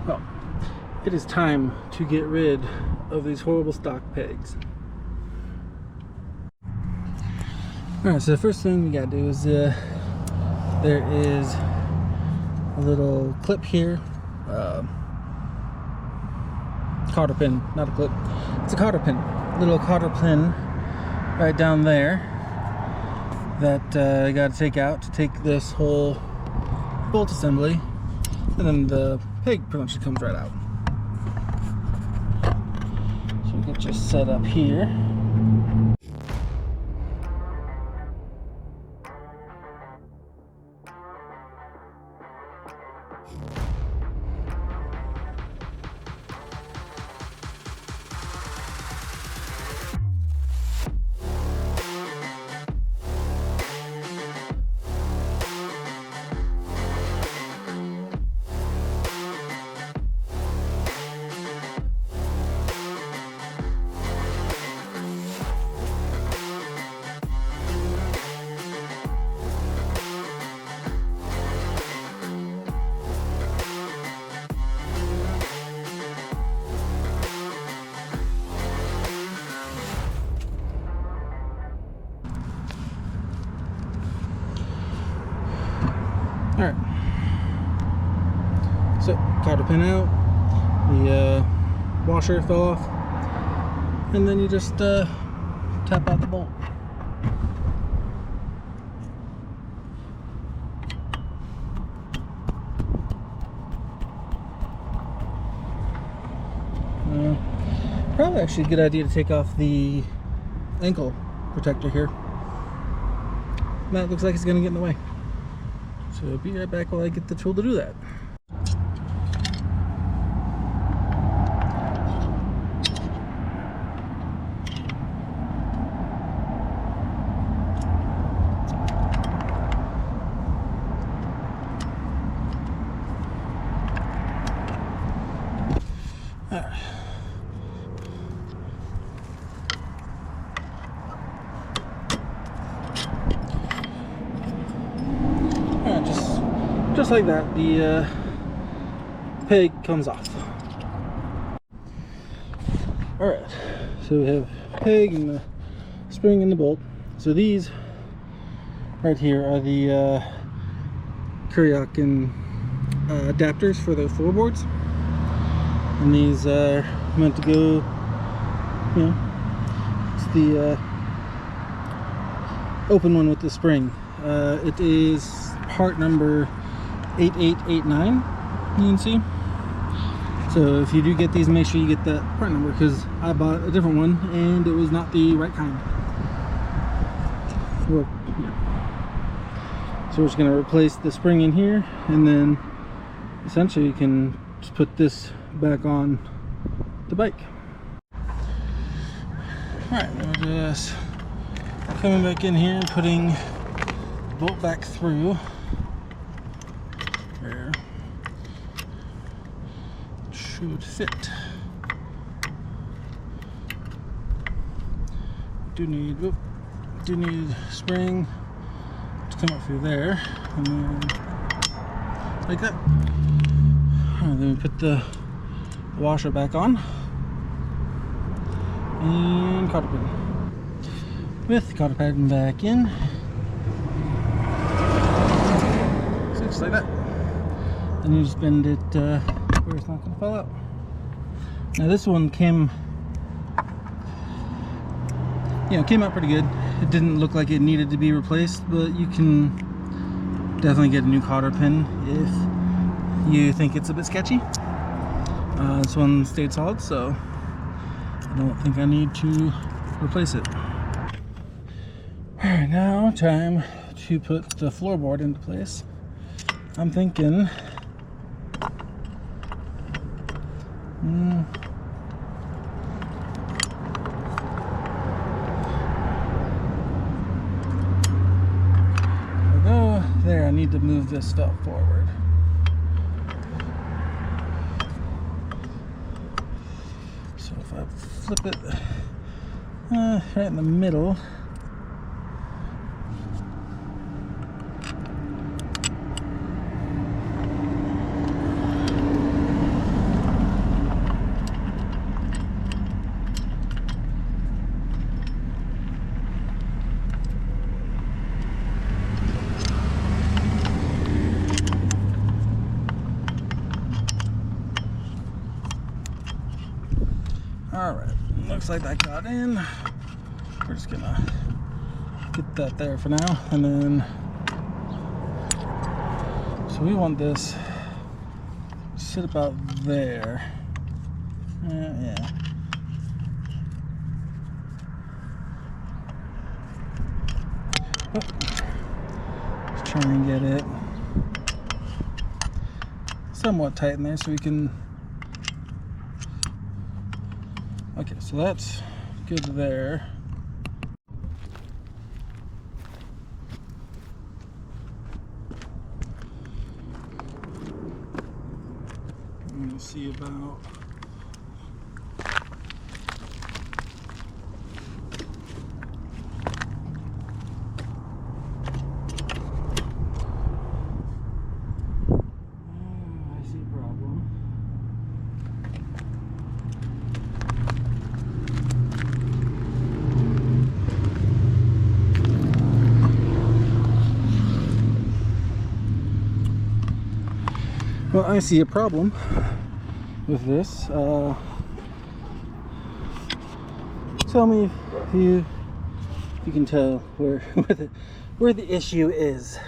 Well, it is time to get rid of these horrible stock pegs. Alright, so the first thing we gotta do is there is a little clip here, cotter pin, not a clip, it's a cotter pin, little cotter pin right down there that you gotta take out to take this whole bolt assembly, and then the peg pretty much comes right out. So we get you set up here. Alright, so cotter pin out, the washer fell off, and then you just tap out the bolt. Probably actually a good idea to take off the ankle protector here. That looks like it's going to get in the way. So be right back while I get the tool to do that. All right. Just like that, the peg comes off. Alright, so we have peg and the spring and the bolt. So these right here are the Kuryakan adapters for the floorboards. And these are meant to go, you know, it's the open one with the spring. It is part number 8889, you can see. So if you do get these, make sure you get that part number, because I bought a different one and it was not the right kind. Well, yeah. So we're just going to replace the spring in here, and then essentially you can just put this back on the bike. Alright, we're just coming back in here and putting the bolt back through. Where it should fit. Do need spring to come up through there, and then like that. And then we put the washer back on, and cotter pin. With cotter pin back in, so just like that. And you just bend it where it's not going to fall out. Now this one came out pretty good. It didn't look like it needed to be replaced, but you can definitely get a new cotter pin if you think it's a bit sketchy. This one stayed solid, so I don't think I need to replace it. Alright, now time to put the floorboard into place. I'm thinking although there, I need to move this stuff forward. So if I flip it right in the middle, Alright, looks like that got in. We're just gonna get that there for now, and then so we want this to sit about there. Yeah. Let's try and get it somewhat tight in there so we can. Okay, so that's good there. I'm gonna see about Well, I see a problem with this. Tell me if you can tell where the issue is.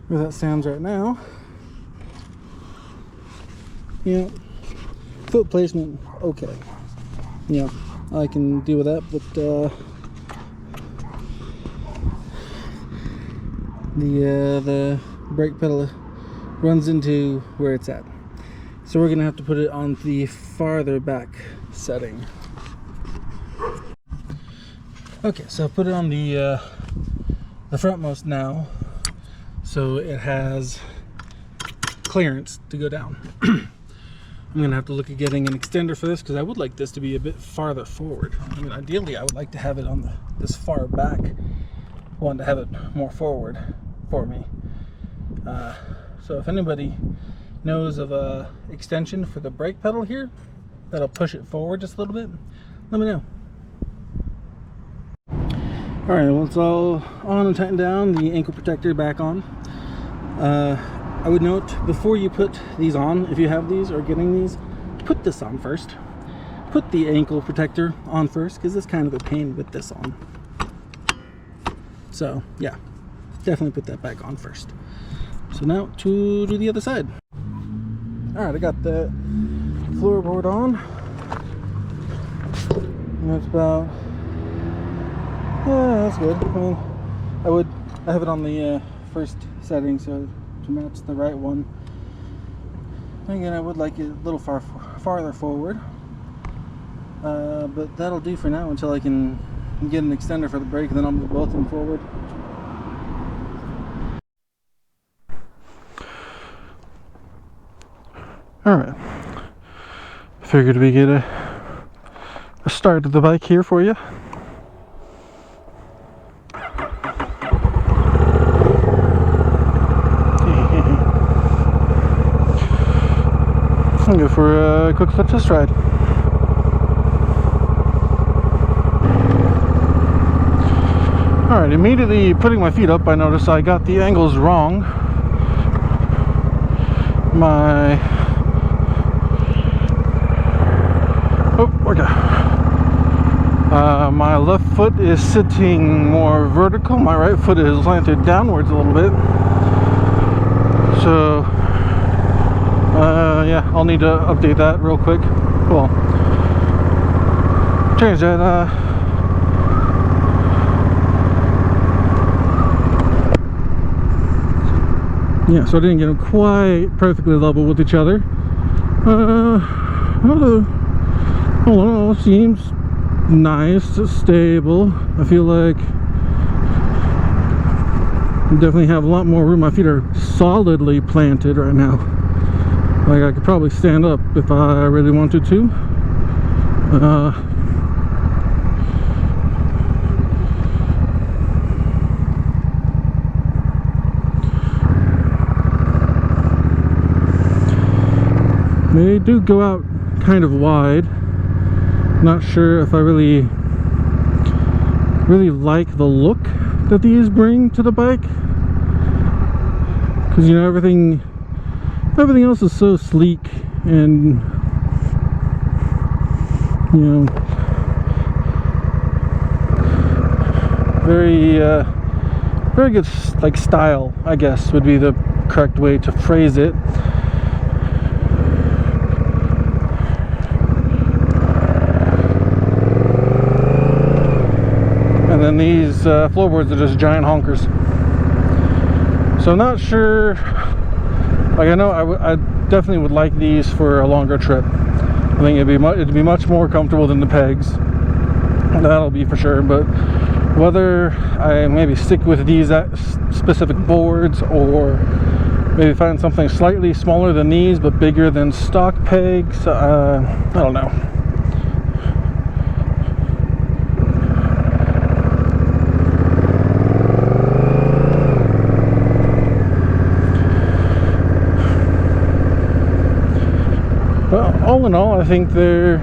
Where that stands right now. Yeah. Foot placement, okay. Yeah, I can deal with that, but the brake pedal runs into where it's at. So we're gonna have to put it on the farther back setting. Okay, so I've put it on the frontmost now, so it has clearance to go down. I'm gonna have to look at getting an extender for this because I would like this to be a bit farther forward. I mean, ideally I would like to have it on this far back. I want to have it more forward for me. So if anybody knows of a extension for the brake pedal here that'll push it forward just a little bit, let me know. Alright, well, it's all on and tightened down, the ankle protector back on. I would note, before you put these on, if you have these or getting these, put this on first. Put the ankle protector on first, because it's kind of a pain with this on. So, yeah, definitely put that back on first. So now to do the other side. Alright, I got the floorboard on. And that's about, yeah, that's good. I mean, I have it on the first setting, so to match the right one. Again, I would like it a little farther forward, but that'll do for now until I can get an extender for the brake, and then I'll move both of them forward. Alright, figured we get a start of the bike here for you. I'll go for a quick foot test ride. Alright, immediately putting my feet up, I noticed I got the angles wrong. My left foot is sitting more vertical, my right foot is slanted downwards a little bit. So yeah, I'll need to update that real quick. Well, change that. Yeah, so I didn't get them quite perfectly level with each other. I don't know, seems nice, stable. I feel like I definitely have a lot more room. My feet are solidly planted right now. Like, I could probably stand up if I really wanted to. They do go out kind of wide. Not sure if I really really like the look that these bring to the bike, because you know everything else is so sleek and you know very good, like, style, I guess would be the correct way to phrase it. And then these floorboards are just giant honkers. So I'm not sure, like, I know I definitely would like these for a longer trip. I think it'd be much more comfortable than the pegs. That'll be for sure. But whether I maybe stick with these specific boards, or maybe find something slightly smaller than these but bigger than stock pegs, I don't know. Well, all in all, I think they're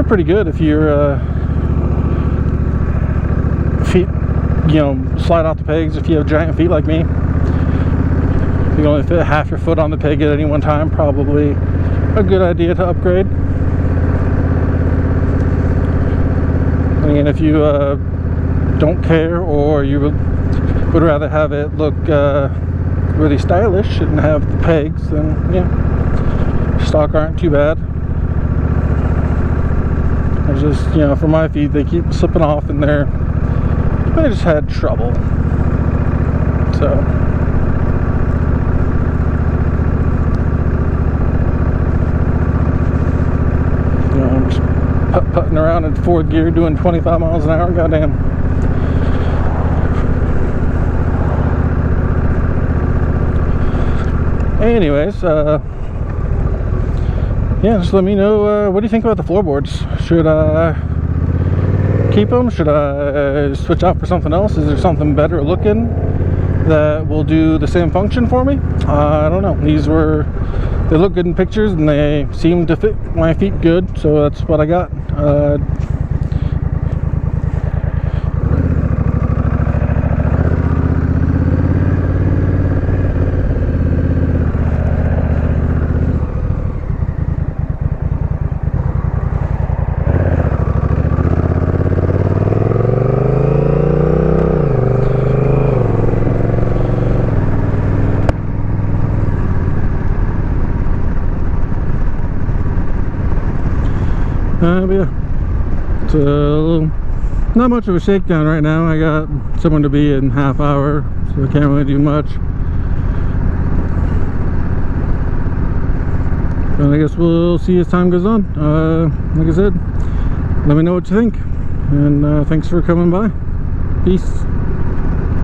pretty good if your feet, you know, slide off the pegs. If you have giant feet like me, if you can only fit half your foot on the peg at any one time, probably a good idea to upgrade. And if you don't care, or you would rather have it look really stylish and have the pegs, then yeah, stock aren't too bad. It's just, you know, for my feet, they keep slipping off, and I just had trouble. So you know, I'm just putting around in fourth gear doing 25 miles an hour. Goddamn. Anyways, yeah, just let me know, what do you think about the floorboards? Should I keep them? Should I switch out for something else? Is there something better looking that will do the same function for me? I don't know. They look good in pictures, and they seem to fit my feet good, so that's what I got. But yeah, so not much of a shakedown right now. I got someone to be in half hour, so I can't really do much. And I guess we'll see as time goes on. Like I said, let me know what you think, and thanks for coming by. Peace.